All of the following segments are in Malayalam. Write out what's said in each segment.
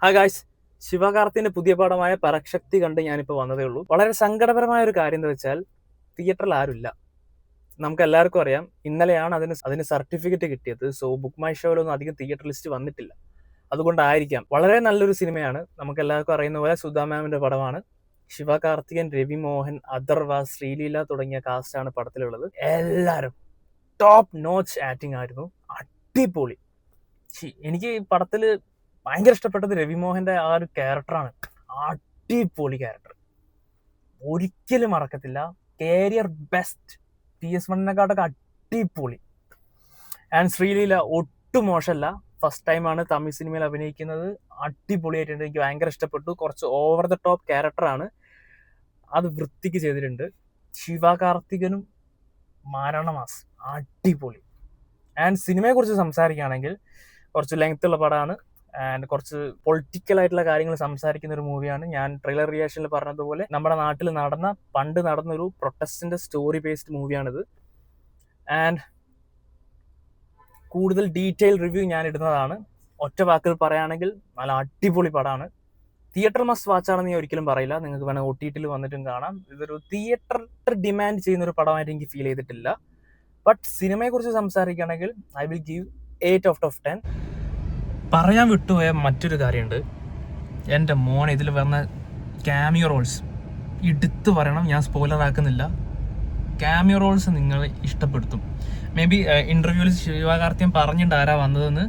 ഹായ് ഗായ്സ്, ശിവകാർത്തിന്റെ പുതിയ പടമായ പരശക്തി കണ്ട് ഞാനിപ്പോൾ വന്നതേ ഉള്ളൂ. വളരെ സങ്കടപരമായ ഒരു കാര്യം എന്ന് വെച്ചാൽ തിയേറ്ററിൽ ആരുമില്ല. നമുക്ക് എല്ലാവർക്കും അറിയാം, ഇന്നലെയാണ് അതിന് സർട്ടിഫിക്കറ്റ് കിട്ടിയത്. സോ ബുക്ക് മൈ ഷോയിലൊന്നും അധികം തിയേറ്റർ ലിസ്റ്റ് വന്നിട്ടില്ല. അതുകൊണ്ടായിരിക്കാം. വളരെ നല്ലൊരു സിനിമയാണ്. നമുക്ക് എല്ലാവർക്കും അറിയുന്ന പോലെ സുധാ മാമിന്റെ പടമാണ്. ശിവകാർത്തികൻ, രവി മോഹൻ, അഥർവ, ശ്രീലീല തുടങ്ങിയ കാസ്റ്റാണ് പടത്തിലുള്ളത്. എല്ലാവരും ടോപ്പ് നോച്ച് ആക്ടിങ് ആയിരുന്നു. അടിപൊളി. എനിക്ക് പടത്തില് ഭയങ്കര ഇഷ്ടപ്പെട്ടത് രവിമോഹന്റെ ആ ഒരു ക്യാരക്ടറാണ്. അടിപൊളി ക്യാരക്ടർ, ഒരിക്കലും മറക്കത്തില്ല. Carrier best. PS1-നെക്കാട്ടൊക്കെ അടിപൊളി. ആൻഡ് ശ്രീലീല ഒട്ടും മോശമല്ല. ഫസ്റ്റ് ടൈമാണ് തമിഴ് സിനിമയിൽ അഭിനയിക്കുന്നത്. അടിപൊളിയായിട്ടുണ്ട്. എനിക്ക് ഭയങ്കര ഇഷ്ടപ്പെട്ടു. കുറച്ച് ഓവർ ദ ടോപ്പ് ക്യാരക്ടറാണ്, അത് വൃത്തിക്ക് ചെയ്തിട്ടുണ്ട്. ശിവകാർത്തികനും മരണമാസ്, അടിപൊളി. ആൻഡ് സിനിമയെ കുറിച്ച് സംസാരിക്കുകയാണെങ്കിൽ കുറച്ച് ലെങ്ത് ഉള്ള പടമാണ്. ആൻഡ് കുറച്ച് പൊളിറ്റിക്കൽ ആയിട്ടുള്ള കാര്യങ്ങൾ സംസാരിക്കുന്ന ഒരു മൂവിയാണ്. ഞാൻ ട്രെയിലർ റിയാക്ഷനിൽ പറഞ്ഞതുപോലെ നമ്മുടെ നാട്ടിൽ പണ്ട് നടന്നൊരു പ്രൊട്ടസ്റ്റിന്റെ സ്റ്റോറി ബേസ്ഡ് മൂവിയാണിത്. ആൻഡ് കൂടുതൽ ഡീറ്റെയിൽ റിവ്യൂ ഞാൻ ഇടുന്നതാണ്. ഒറ്റ വാക്കിൽ പറയുകയാണെങ്കിൽ നല്ല അടിപൊളി പടമാണ്. തിയേറ്റർ മസ്റ്റ് വാച്ച് ആണെന്ന് ഞാൻ ഒരിക്കലും പറയില്ല. നിങ്ങൾക്ക് വേണമെങ്കിൽ OTT വന്നിട്ടും കാണാം. ഇതൊരു തിയേറ്റർ ഡിമാൻഡ് ചെയ്യുന്ന ഒരു പടമായിട്ട് എനിക്ക് ഫീൽ ചെയ്തിട്ടില്ല. ബട്ട് സിനിമയെ കുറിച്ച് സംസാരിക്കുകയാണെങ്കിൽ I will give 8 out of 10. പറയാൻ വിട്ടുപോയ മറ്റൊരു കാര്യമുണ്ട്. എൻ്റെ മോൻ ഇതിൽ വന്ന ക്യാമിയോ റോൾസ് എടുത്തു പറയണം. ഞാൻ സ്പോയിലർ ആക്കുന്നില്ല. ക്യാമിയോ റോൾസ് നിങ്ങൾ ഇഷ്ടപ്പെടുത്തും. മേ ബി ഇൻ്റർവ്യൂവിൽ ശിവകാർത്തികൻ പറഞ്ഞിട്ടുണ്ട് ആരാ വന്നതെന്ന്.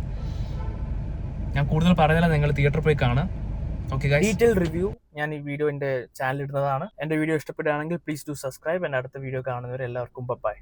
ഞാൻ കൂടുതൽ പറഞ്ഞില്ല. നിങ്ങൾ തിയേറ്ററിൽ പോയി കാണാം. ഓക്കെ ഗൈസ്, ഡീറ്റെയിൽ റിവ്യൂ ഞാൻ ഈ വീഡിയോ എൻ്റെ ചാനലിൽ ഇടുന്നതാണ്. എൻ്റെ വീഡിയോ ഇഷ്ടപ്പെടുകയാണെങ്കിൽ പ്ലീസ് ഡു സബ്സ്ക്രൈബ്. എൻ്റെ അടുത്ത വീഡിയോ കാണുന്നവരെ എല്ലാവർക്കും ബൈ.